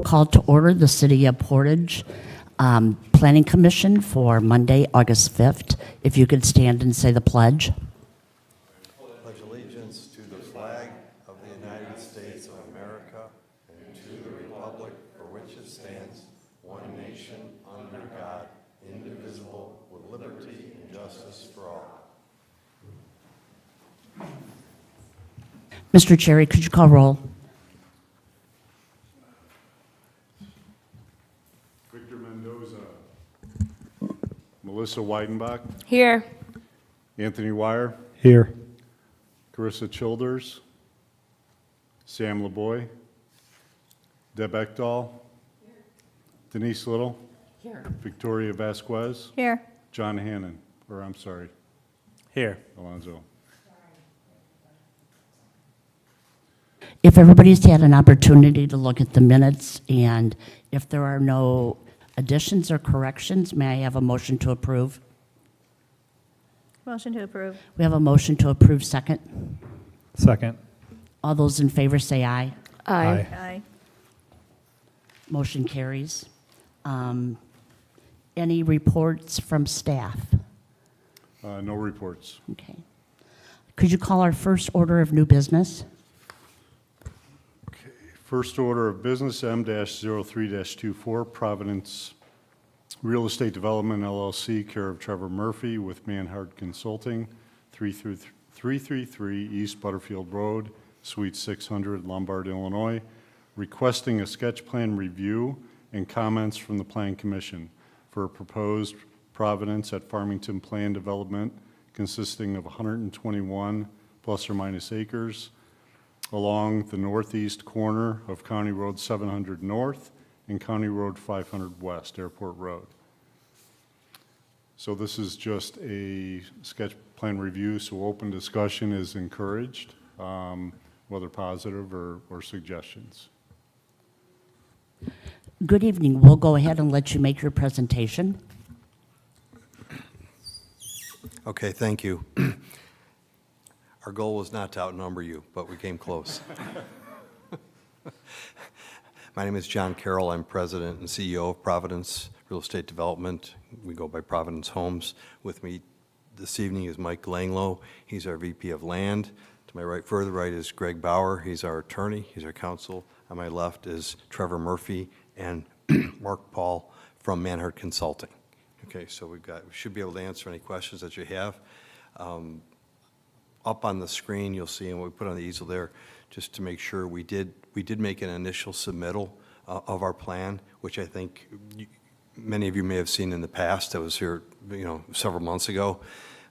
Call to order the City of Portage Planning Commission for Monday, August 5th. If you could stand and say the pledge. Pledge allegiance to the flag of the United States of America and to the republic for which it stands, one nation, under God, indivisible, with liberty and justice for all. Mr. Cherry, could you call roll? Victor Mendoza. Melissa Weidenbach. Here. Anthony Wire. Here. Carissa Childers. Sam LeBoy. Deb Ekdahl. Denise Little. Here. Victoria Vasquez. Here. John Hannon. Here. Alonzo. If everybody's had an opportunity to look at the minutes, and if there are no additions or corrections, may I have a motion to approve? Motion to approve. We have a motion to approve, second. Second. All those in favor say aye. Aye. Aye. Motion carries. Any reports from staff? No reports. Okay. Could you call our first order of new business? First order of business, M-03-24, Providence Real Estate Development LLC, care of Trevor Murphy with Manhart Consulting, 333 East Butterfield Road, Suite 600, Lombard, Illinois, requesting a sketch plan review and comments from the Planning Commission for a proposed Providence at Farmington Plan Development consisting of 121 plus or minus acres along the northeast corner of County Road 700 North and County Road 500 West, Airport Road. So this is just a sketch plan review, so open discussion is encouraged, whether positive or suggestions. Good evening. We'll go ahead and let you make your presentation. Okay, thank you. Our goal was not to outnumber you, but we came close. My name is John Carroll. I'm President and CEO of Providence Real Estate Development. We go by Providence Homes. With me this evening is Mike Langlow. He's our VP of Land. To my right, further right, is Greg Bauer. He's our attorney. He's our counsel. On my left is Trevor Murphy and Mark Paul from Manhart Consulting. Okay, so we should be able to answer any questions that you have. Up on the screen, you'll see, and we put on the easel there, just to make sure we did make an initial submittal of our plan, which I think many of you may have seen in the past. I was here, several months ago.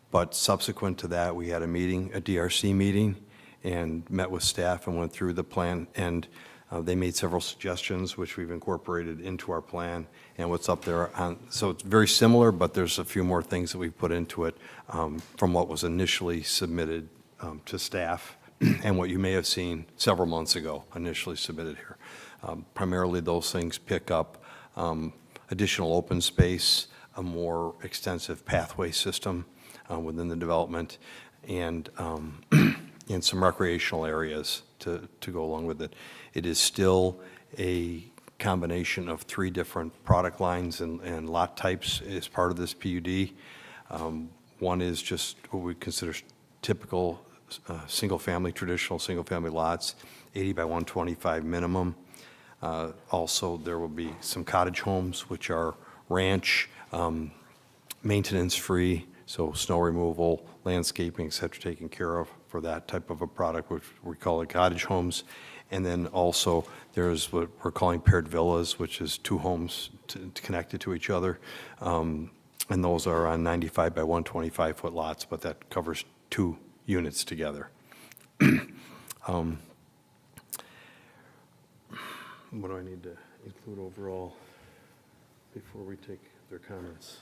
But subsequent to that, we had a meeting, a DRC meeting, and met with staff and went through the plan. And they made several suggestions, which we've incorporated into our plan and what's up there. So it's very similar, but there's a few more things that we've put into it from what was initially submitted to staff and what you may have seen several months ago initially submitted here. Primarily those things pick up additional open space, a more extensive pathway system within the development, and some recreational areas to go along with it. It is still a combination of 3 different product lines and lot types as part of this PUD. One is just what we consider typical traditional single-family lots, 80 by 125 minimum. Also, there will be some cottage homes, which are ranch, maintenance-free, So snow removal, landscaping, et cetera, taken care of for that type of a product, which we call it cottage homes. And then also, there's what we're calling paired villas, which is two homes connected to each other. And those are on 95 by 125-foot lots, but that covers two units together. What do I need to include overall before we take their comments?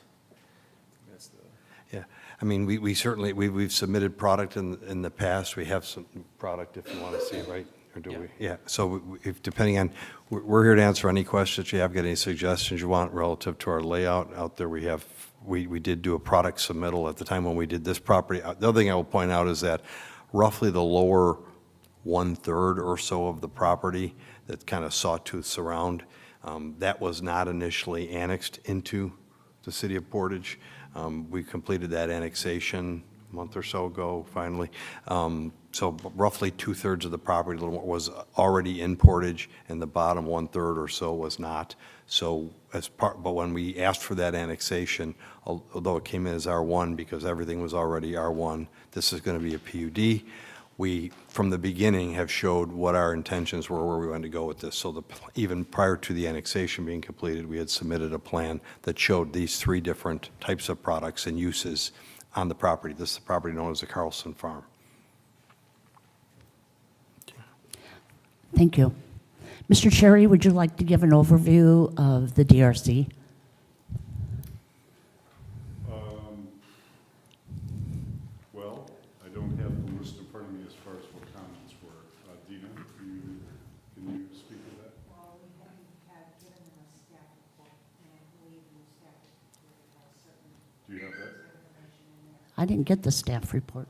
Yeah, I mean, we certainly, we've submitted product in the past. We have some product if you want to see it, right? Or do we? Yeah, so if, depending on, we're here to answer any questions you have, got any suggestions you want relative to our layout out there. We did do a product submittal at the time when we did this property. The other thing I will point out is that roughly the lower 1/3 or so of the property that kind of sawtooth surround, that was not initially annexed into the city of Portage. We completed that annexation a month or so ago, finally. So roughly 2/3 of the property a little more was already in Portage, and the bottom 1/3 or so was not. So but when we asked for that annexation, although it came in as R1 because everything was already R1, this is going to be a PUD. We, from the beginning, have showed what our intentions were, where we wanted to go with this. So even prior to the annexation being completed, we had submitted a plan that showed these three different types of products and uses on the property. This is the property known as the Carlson Farm. Thank you. Mr. Cherry, would you like to give an overview of the DRC? Well, I don't have the list in front of me as far as what comments were. Dina, can you speak to that? Well, we have given them a staff report, and I believe in the staff report has certain Do you have that? information in there. I didn't get the staff report.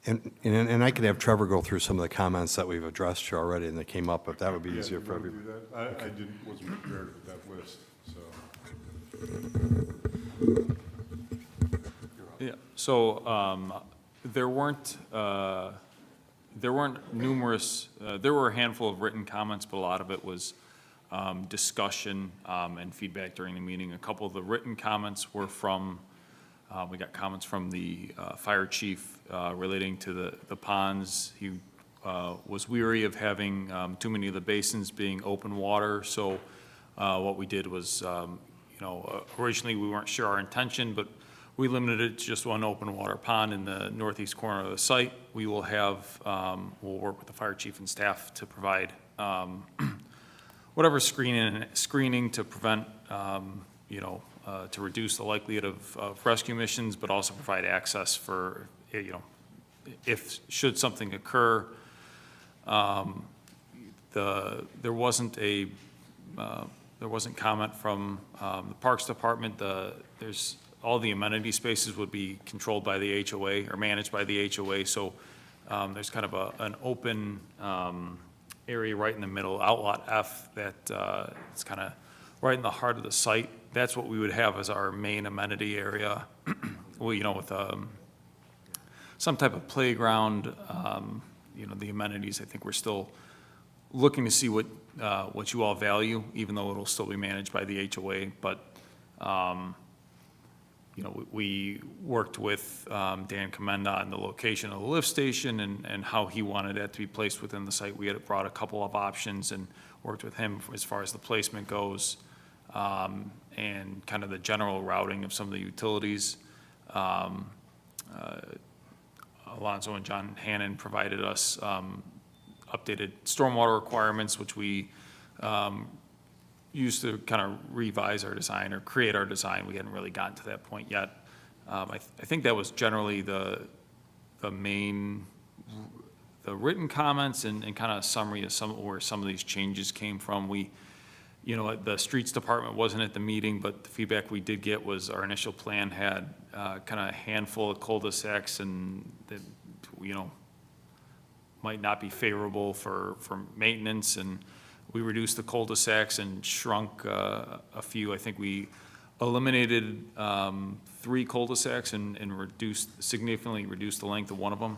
And I could have Trevor go through some of the comments that we've addressed here already and that came up, but that would be Yeah, easier you for wanna everybody. do that? I wasn't prepared with that list, so. Yeah, so there weren't numerous, there were a handful of written comments, but a lot of it was discussion and feedback during the meeting. A couple of the written comments were from, we got comments from the fire chief relating to the ponds. He was weary of having too many of the basins being open water, so what we did was, originally we weren't sure our intention, but we limited it to just one open water pond in the northeast corner of the site. We will have, we'll work with the fire chief and staff to provide whatever screening to prevent, to reduce the likelihood of rescue missions, but also provide access for, if, should something occur. There wasn't comment from the Parks Department. All the amenity spaces would be controlled by the HOA or managed by the HOA, so there's kind of an open area right in the middle, Outlot F, that it's kind of right in the heart of the site. That's what we would have as our main amenity area, with some type of playground, the amenities. I think we're still looking to see what you all value, even though it'll still be managed by the HOA, but we worked with Dan Commenda on the location of the lift station and how he wanted that to be placed within the site. We had brought a couple of options and worked with him as far as the placement goes, and kind of the general routing of some of the utilities. Alonzo and John Hannon provided us updated stormwater requirements, which we used to kind of revise our design or create our design. We hadn't really gotten to that point yet. I think that was generally the main, the written comments and kind of summary of where some of these changes came from. The streets department wasn't at the meeting, but the feedback we did get was our initial plan had kind of a handful of cul-de-sacs and that, might not be favorable for maintenance, and we reduced the cul-de-sacs and shrunk a few. I think we eliminated 3 cul-de-sacs and significantly reduced the length of one of them,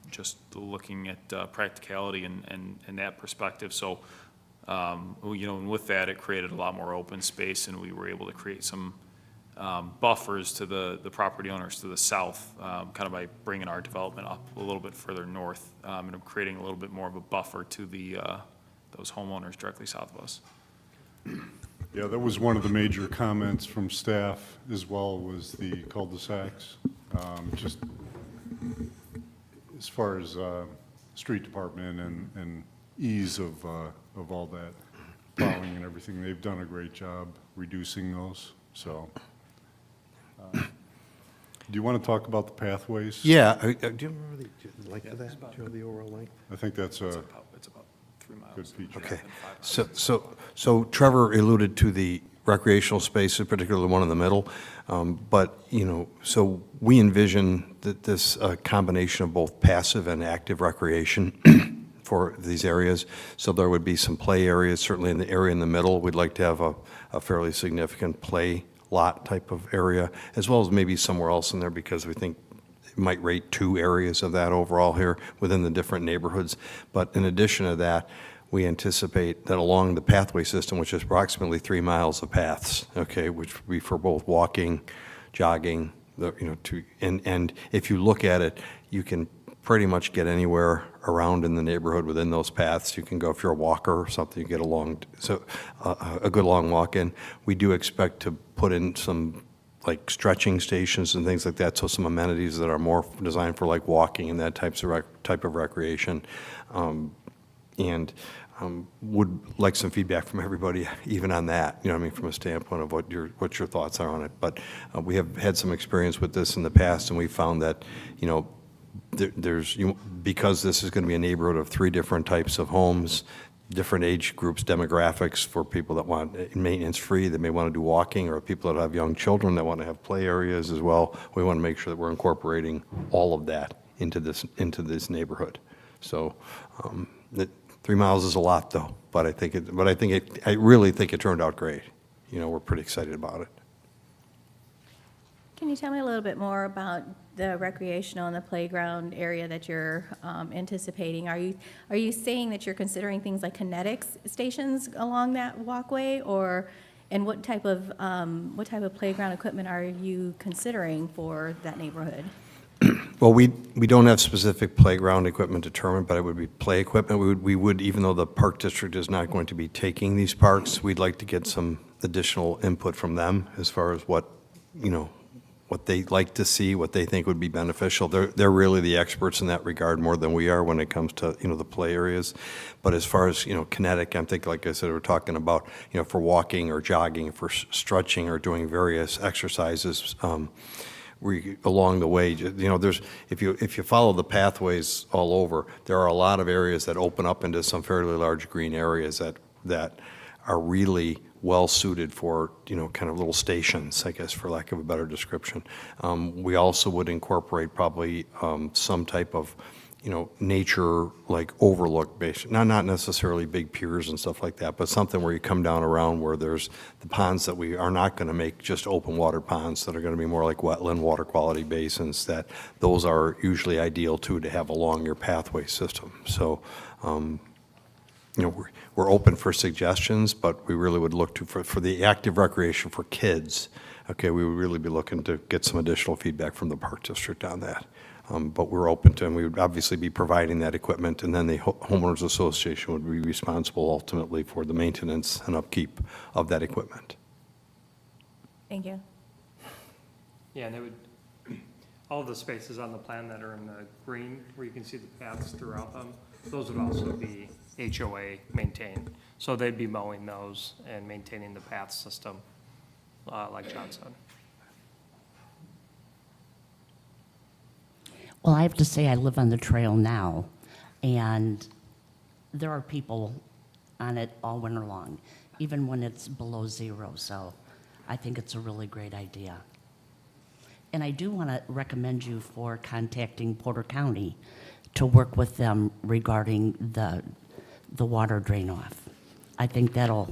just looking at practicality and that perspective. So And with that, it created a lot more open space, and we were able to create some buffers to the property owners to the south, kind of by bringing our development up a little bit further north, and creating a little bit more of a buffer to those homeowners directly south of us. Yeah, that was one of the major comments from staff as well, was the cul-de-sacs. Just as far as street department and ease of all that plowing and everything, they've done a great job reducing those, so. Do you want to talk about the pathways? Yeah, do you remember the length of that? Do you know the overall length? I think that's a It's about 3 miles. good feature. Okay, so Trevor alluded to the recreational spaces, particularly the one in the middle, but, so we envision that this combination of both passive and active recreation for these areas. So there would be some play areas, certainly in the area in the middle. We'd like to have a fairly significant play lot type of area, as well as maybe somewhere else in there, because we think it might rate 2 areas of that overall here within the different neighborhoods. But in addition to that, we anticipate that along the pathway system, which is approximately 3 miles of paths, okay, which would be for both walking, jogging, and if you look at it, you can pretty much get anywhere around in the neighborhood within those paths. You can go, if you're a walker or something, you get a good long walk in. We do expect to put in some like stretching stations and things like that, so some amenities that are more designed for like walking and that type of recreation. Would like some feedback from everybody, even on that, from a standpoint of what your thoughts are on it. But we have had some experience with this in the past, and we found that, because this is going to be a neighborhood of 3 different types of homes, different age groups, demographics, for people that want maintenance-free, that may want to do walking, or people that have young children that want to have play areas as well. We want to make sure that we're incorporating all of that into this neighborhood. So, 3 miles is a lot, though, but I really think it turned out great. We're pretty excited about it. Can you tell me a little bit more about the recreational and the playground area that you're anticipating? Are you saying that you're considering things like kinetics stations along that walkway, and what type of playground equipment are you considering for that neighborhood? Well, we don't have specific playground equipment determined, but it would be play equipment. We would, even though the park district is not going to be taking these parks, we'd like to get some additional input from them as far as what they like to see, what they think would be beneficial. They're really the experts in that regard more than we are when it comes to, the play areas. But as far as, kinetic, I'm thinking, like I said, we're talking about, for walking or jogging, for stretching or doing various exercises, along the way, there's, if you follow the pathways all over, there are a lot of areas that open up into some fairly large green areas that are really well suited for, kind of little stations, I guess, for lack of a better description. We also would incorporate probably some type of, nature like overlook based, not necessarily big piers and stuff like that, but something where you come down around where there's the ponds that we are not going to make just open water ponds, that are going to be more like wetland water quality basins, that those are usually ideal too to have along your pathway system. So, we're open for suggestions, but we really would look to, for the active recreation for kids, okay, we would really be looking to get some additional feedback from the park district on that. But we're open to, and we would obviously be providing that equipment, and then the homeowners association would be responsible ultimately for the maintenance and upkeep of that equipment. Thank you. Yeah, and it would, all of the spaces on the plan that are in the green, where you can see the paths throughout them, those would also be HOA maintained. So they'd be mowing those and maintaining the path system, like John said. Well, I have to say, I live on the trail now, and there are people on it all winter long, even when it's below 0, so I think it's a really great idea. And I do want to recommend you for contacting Porter County to work with them regarding the water drain off. I think that'll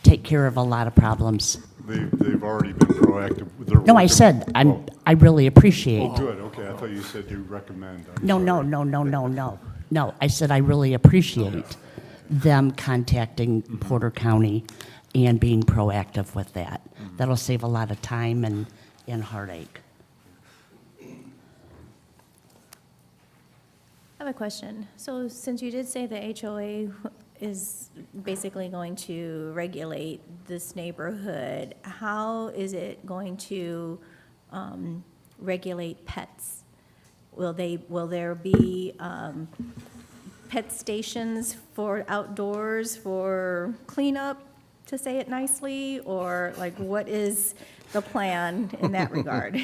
take care of a lot of problems. They've already been proactive. They're No, I working- said, Oh. I really appreciate. Oh, good, okay, I thought you said you recommend. I'm No, sorry. no. No, I said I really appreciate them contacting Porter County and being proactive with that. That'll save a lot of time and heartache. I have a question. So since you did say the HOA is basically going to regulate this neighborhood, how is it going to regulate pets? Will there be pet stations for outdoors for cleanup, to say it nicely? Or like, what is the plan in that regard?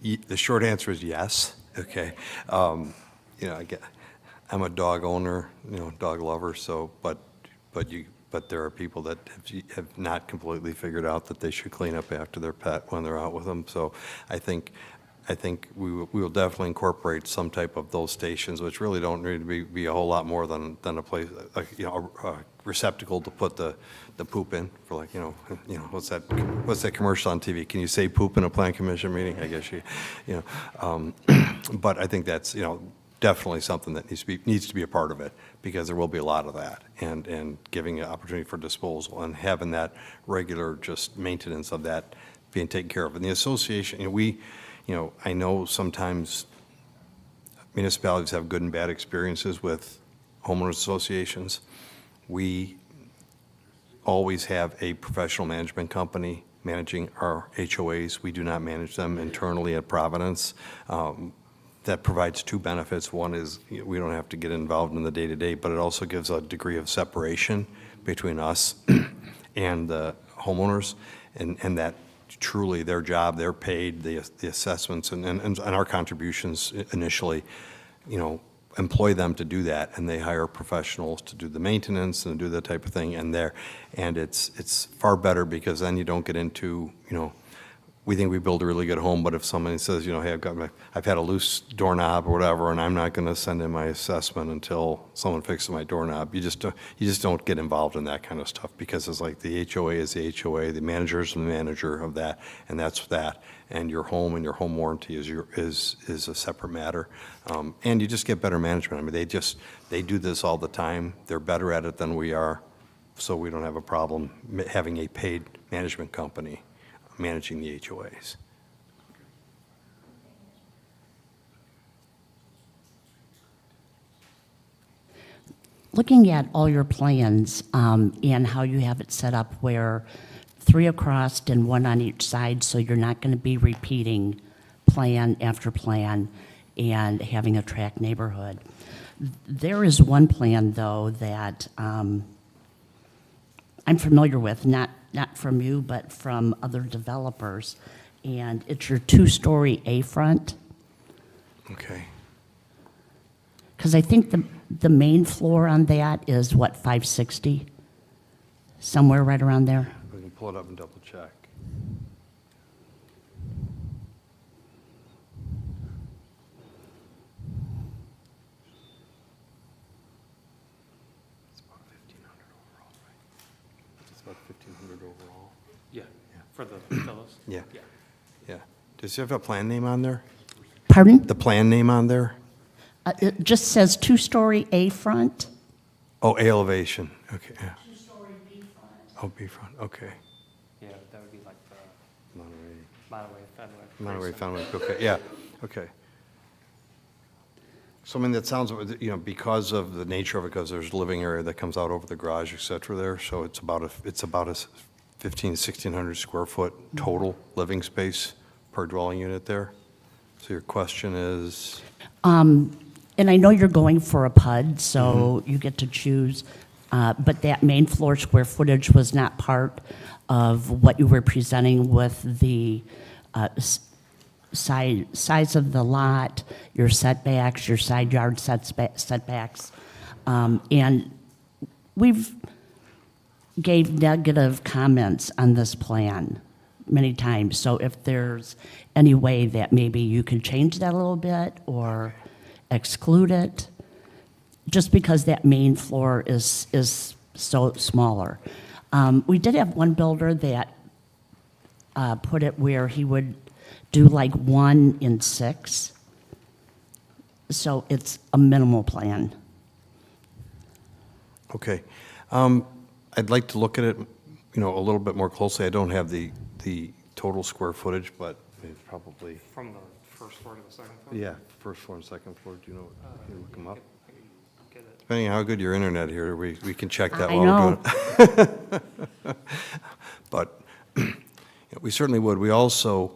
The short answer is yes, okay. You know, I'm a dog owner, you know, dog lover, so, but there are people that have not completely figured out that they should clean up after their pet when they're out with them. So I think we will definitely incorporate some type of those stations, which really don't need to be a whole lot more than a place, you know, a receptacle to put the poop in for, like, you know, what's that commercial on TV? Can you say poop in a Planning Commission meeting? I guess you know. But I think that's, you know, definitely something that needs to be a part of it, because there will be a lot of that, and giving an opportunity for disposal and having that regular just maintenance of that being taken care of. And the association, you know, I know sometimes municipalities have good and bad experiences with homeowners associations. We always have a professional management company managing our HOAs. We do not manage them internally at Providence. That provides two benefits. One is we don't have to get involved in the day-to-day, but it also gives a degree of separation between us and the homeowners, and that truly their job, they're paid, the assessments and our contributions initially, you know, employ them to do that, and they hire professionals to do the maintenance and do that type of thing, and it's far better, because then you don't get into, you know, we think we build a really good home, but if somebody says, you know, hey, I've had a loose doorknob or whatever, and I'm not going to send in my assessment until someone fixes my doorknob, you just don't get involved in that kind of stuff, because it's like the HOA is the HOA, the manager is the manager of that, and that's that, and your home and your home warranty is a separate matter, and you just get better management. I mean, they do this all the time. They're better at it than we are, so we don't have a problem having a paid management company managing the HOAs. Looking at all your plans and how you have it set up where 3 across and 1 on each side, so you're not going to be repeating plan after plan and having a tract neighborhood. There is one plan, though, that I'm familiar with, not from you, but from other developers, and it's your 2-story A-front. Okay. Because I think the main floor on that is, what, 560? Somewhere right around there? We can pull it up and double check. It's about 1,500 overall, right? It's about 1,500 overall. Yeah, for the villas. Yeah. Yeah. Yeah. Does it have a plan name on there? Pardon? The plan name on there? It just says 2-story A-front. Oh, A elevation. Okay, yeah. 2-story B-front. Oh, B front, okay. Yeah, that would be like the Monterey, Monterey Fenwick. Fenwick, okay, yeah, okay. So, I mean, that sounds, you know, because of the nature of it, because there's living area that comes out over the garage, et cetera there, so it's about a 1,600 square foot total living space per dwelling unit there. So your question is? And I know you're going for a PUD, so you get to choose, but that main floor square footage was not part of what you were presenting with the size of the lot, your setbacks, your side yard setbacks. And we've gave negative comments on this plan many times, so if there's any way that maybe you can change that a little bit or exclude it, just because that main floor is so smaller. We did have one builder that put it where he would do like 1 in 6. So it's a minimal plan. Okay. I'd like to look at it, a little bit more closely. I don't have the total square footage, but it's probably, From the first floor to the second floor? yeah, first floor and second floor. Do you know, can you look them up? I can get it. Depending on how good your internet here, we can check that I while we're doing it. But we certainly would. We also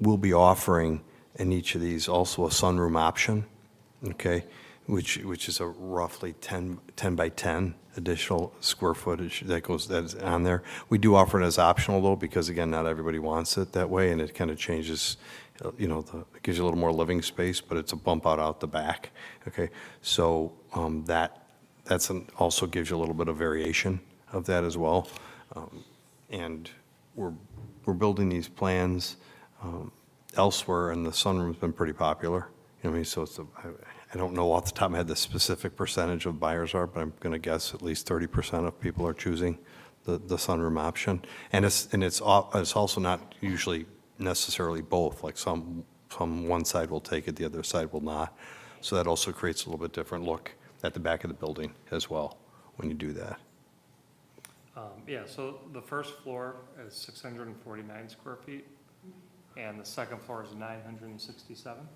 will be offering in each of these also a sunroom option, okay, which is a roughly 10 by 10 additional square footage that's on there. We do offer it as optional though, because again, not everybody wants it that way, and it kind of changes, it gives you a little more living space, but it's a bump out the back, okay? So also gives you a little bit of variation of that as well. And we're building these plans elsewhere, and the sunroom's been pretty popular. You know what I mean? So I don't know off the top of my head the specific percentage of buyers are, but I'm going to guess at least 30% of people are choosing the sunroom option. And it's also not usually necessarily both. Like some one side will take it, the other side will not. So that also creates a little bit different look at the back of the building as well when you do that. Yeah, so the first floor is 649 square feet, and the second floor is 967.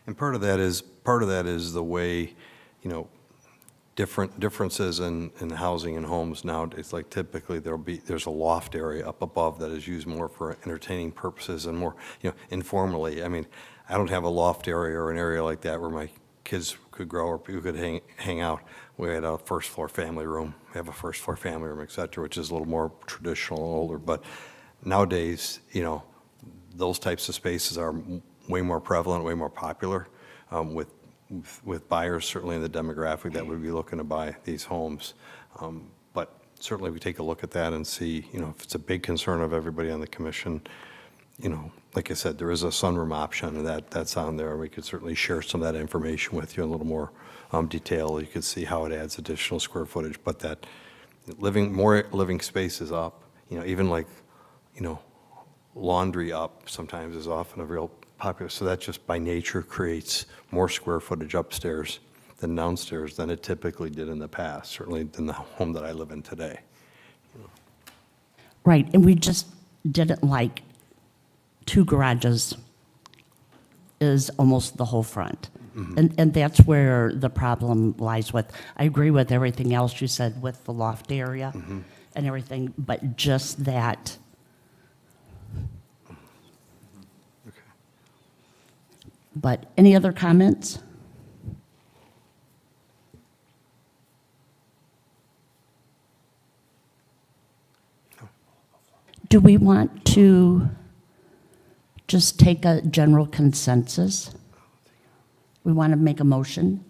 And part of that is the way, differences in housing and homes now. It's like typically there's a loft area up above that is used more for entertaining purposes and more, informally. I mean, I don't have a loft area or an area like that where my kids could grow or people could hang out. We had a first floor family room. We have a first floor family room, et cetera, which is a little more traditional and older. But nowadays, those types of spaces are way more prevalent, way more popular with buyers, certainly in the demographic that would be looking to buy these homes. But certainly we take a look at that and see, if it's a big concern of everybody on the commission, like I said, there is a sunroom option, and that's on there. We could certainly share some of that information with you in a little more detail. You could see how it adds additional square footage, but that more living space is up, even like, laundry up sometimes is often a real popular. So that just by nature creates more square footage upstairs than downstairs than it typically did in the past, certainly than the home that I live in today. Right, and we just didn't like 2 garages is almost the whole front. And that's where the problem lies with. I agree with everything else you said with the loft area and everything, but just that. But any other comments? Do we want to just take a general consensus? We want to make a motion?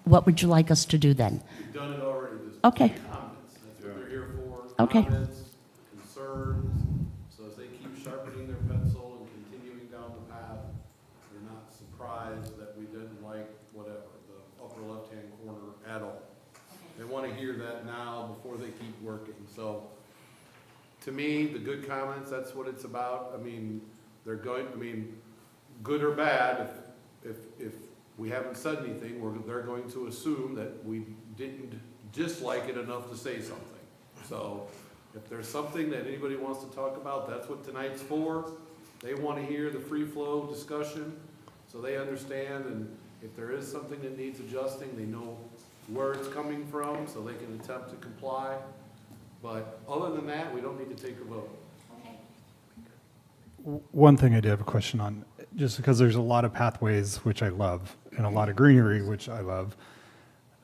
What would you like us to do then? You've done it already, just Okay. comments, that's what they're here for. Okay. Comments, concerns, so as they keep sharpening their pencil and continuing down the path, they're not surprised that we didn't like whatever, the upper left-hand corner at all. They want to hear that now before they keep working, so to me, the good comments, that's what it's about. I mean, good or bad, if we haven't said anything, they're going to assume that we didn't dislike it enough to say something. So if there's something that anybody wants to talk about, that's what tonight's for. They want to hear the free flow discussion, so they understand, and if there is something that needs adjusting, they know where it's coming from, so they can attempt to comply. But other than that, we don't need to take a vote. One thing I did have a question on, just because there's a lot of pathways, which I love, and a lot of greenery, which I love,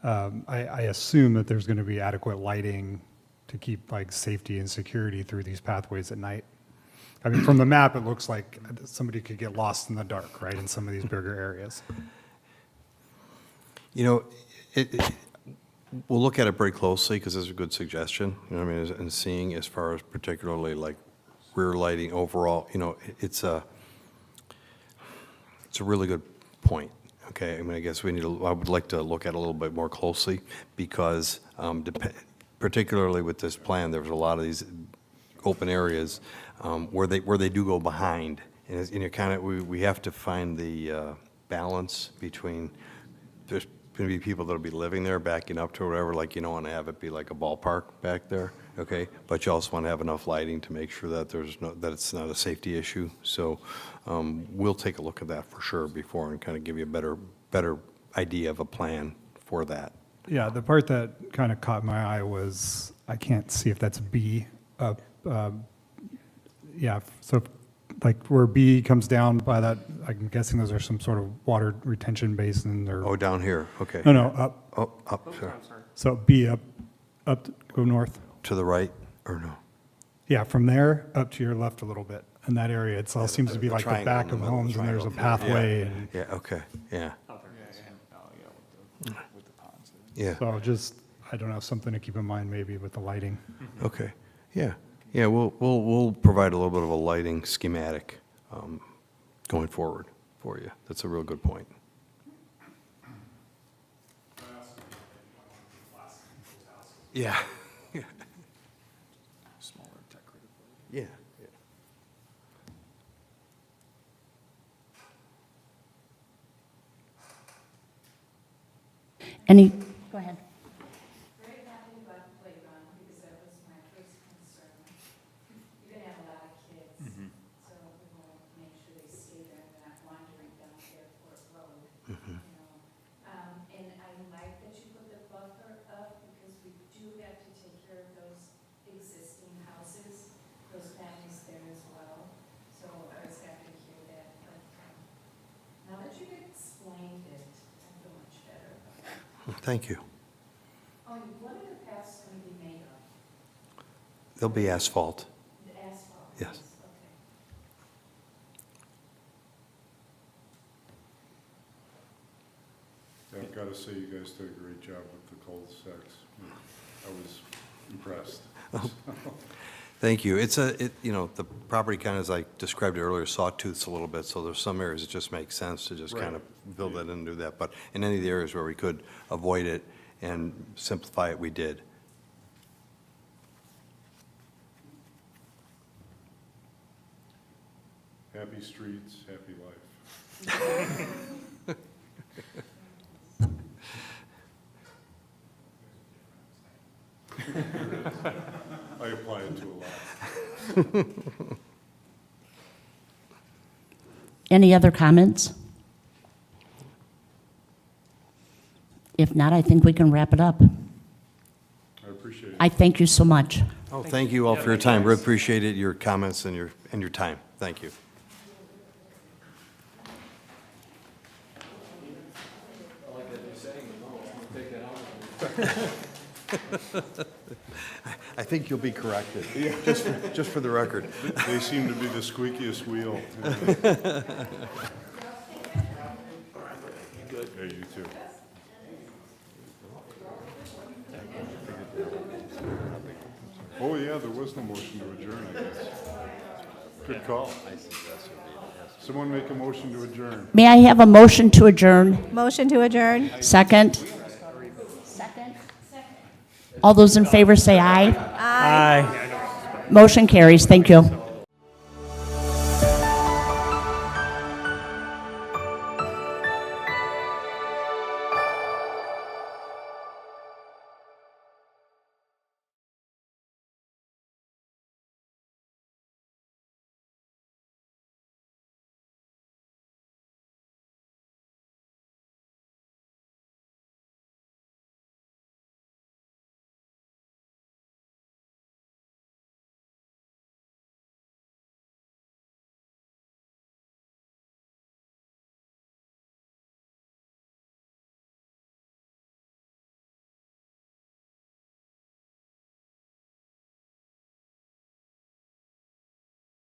I assume that there's going to be adequate lighting to keep like safety and security through these pathways at night. I mean, from the map, it looks like somebody could get lost in the dark, right, in some of these bigger areas. We'll look at it very closely because it's a good suggestion, and seeing as far as particularly like rear lighting overall, it's a really good point, okay? I mean, I guess I would like to look at it a little bit more closely because particularly with this plan, there's a lot of these open areas, where they do go behind. And it's, kind of, we have to find the balance between, there's going to be people that'll be living there, backing up to whatever, like, you don't want to have it be like a ballpark back there, okay? But you also want to have enough lighting to make sure that that it's not a safety issue. So we'll take a look at that for sure before and kind of give you a better idea of a plan for that. Yeah, the part that kind of caught my eye was, I can't see if that's B up, yeah, so like where B comes down by that, I'm guessing those are some sort of water retention basin or. Oh, down here, okay. No, up. Oh, up, sorry. I'm sorry. So B up, go north. To the right, or no? Yeah, from there up to your left a little bit. And that area, it all seems to be The like the triangle back in the of middle, homes and there's a triangle. pathway and, Yeah, okay, yeah, Out there, with the ponds. yeah. so just, I don't know, something to keep in mind maybe with the lighting. Okay, yeah, yeah, we'll provide a little bit of a lighting schematic going forward for you. That's a real good point. Yeah. Smaller decorative. Yeah. Any, go ahead. Very happy about the playground, because that was my first concern. You're gonna have a lot of kids, so we want to make sure they stay there, and they're not wandering down Airport Road, you know. And I like that you put the buffer up, because we do have to take care of those existing houses, those families there as well. So I was happy to hear that, but now that you've explained it, I feel much better. Thank you. Oh, what are the paths going to be made of? There'll be asphalt. The asphalt? Yes. Okay. I've got to say, you guys did a great job with the cul-de-sacs. I was impressed. Thank you. The property kind of, as I described it earlier, sawtooths a little bit, so there's some areas it just makes sense to just kind of build that in and do that. But in any of the areas where we could avoid it and simplify it, we did. Happy streets, happy life. I apply it to a lot. Any other comments? If not, I think we can wrap it up. I appreciate it. I thank you so much. Oh, thank you all for your time. Really appreciated your comments and your time. Thank you. I think you'll be corrected, just for the record. They seem to be the squeakiest wheel. Good. Yeah, you too. Oh, yeah, there was no motion to adjourn, I guess. Good call. Someone make a motion to adjourn. May I have a motion to adjourn? Motion to adjourn? Second? Second. All those in favor say aye. Aye. Motion carries. Thank you.